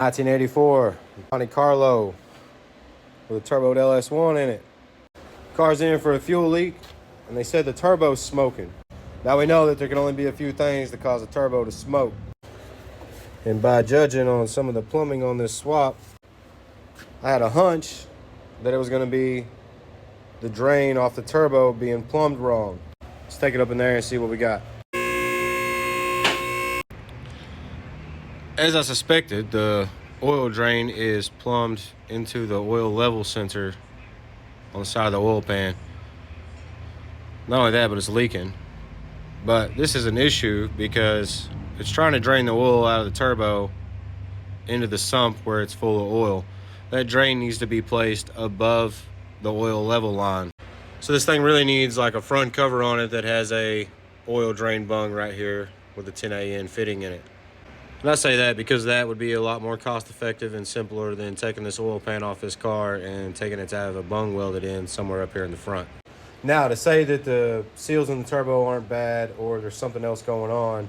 1984 Monte Carlo with a turboed LS1 in it. Car's in for a fuel leak, and they said the turbo's smoking. Now we know that there can only be a few things that cause a turbo to smoke. And by judging on some of the plumbing on this swap, I had a hunch that it was going to be the drain off the turbo being plumbed wrong. Let's take it up in there and see what we got. As I suspected, the oil drain is plumbed into the oil level sensor on the side of the oil pan. Not only that, but it's leaking. But this is an issue because it's trying to drain the oil out of the turbo into the sump where it's full of oil. That drain needs to be placed above the oil level line. So this thing really needs like a front cover on it that has a oil drain bung right here with a 10AN fitting in it. And I say that because that would be a lot more cost effective and simpler than taking this oil pan off this car and taking it to have a bung welded in somewhere up here in the front. Now, to say that the seals in the turbo aren't bad or there's something else going on,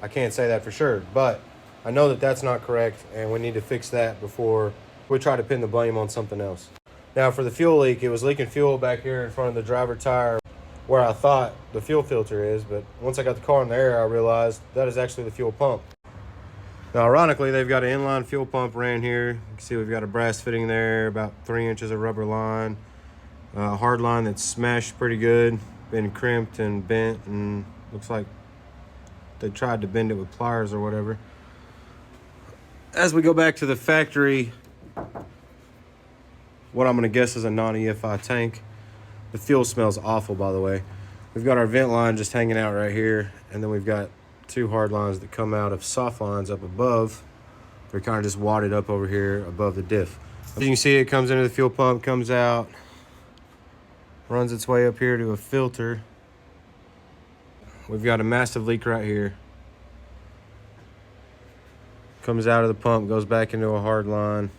I can't say that for sure. But I know that that's not correct, and we need to fix that before we try to pin the blame on something else. Now, for the fuel leak, it was leaking fuel back here in front of the driver tire where I thought the fuel filter is, but once I got the car in the air, I realized that is actually the fuel pump. Now, ironically, they've got an inline fuel pump ran here. You can see we've got a brass fitting there, about 3 inches of rubber line, a hard line that's smashed pretty good, been crimped and bent, and looks like they tried to bend it with pliers or whatever. As we go back to the factory, what I'm gonna guess is a non-EFI tank. The fuel smells awful, by the way. We've got our vent line just hanging out right here, and then we've got 2 hard lines that come out of soft lines up above. They're kind of just wadded up over here above the diff. As you can see, it comes into the fuel pump, comes out, runs its way up here to a filter. We've got a massive leak right here. Comes out of the pump, goes back into a hard line,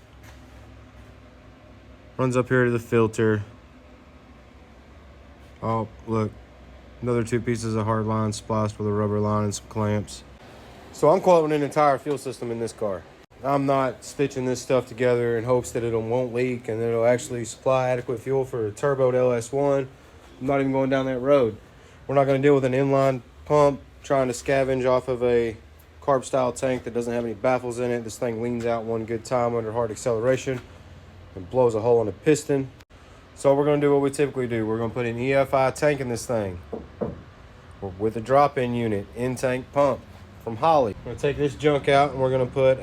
runs up here to the filter. Oh, look, another 2 pieces of hard line spliced with a rubber line and some clamps. So I'm quoting an entire fuel system in this car. I'm not stitching this stuff together in hopes that it won't leak and it'll actually supply adequate fuel for a turboed LS1. I'm not even going down that road. We're not going to deal with an inline pump trying to scavenge off of a carb style tank that doesn't have any baffles in it. This thing leans out one good time under hard acceleration and blows a hole in the piston. So we're going to do what we typically do. We're going to put an EFI tank in this thing with a drop-in unit, in-tank pump from Holley. We're going to take this junk out and we're going to put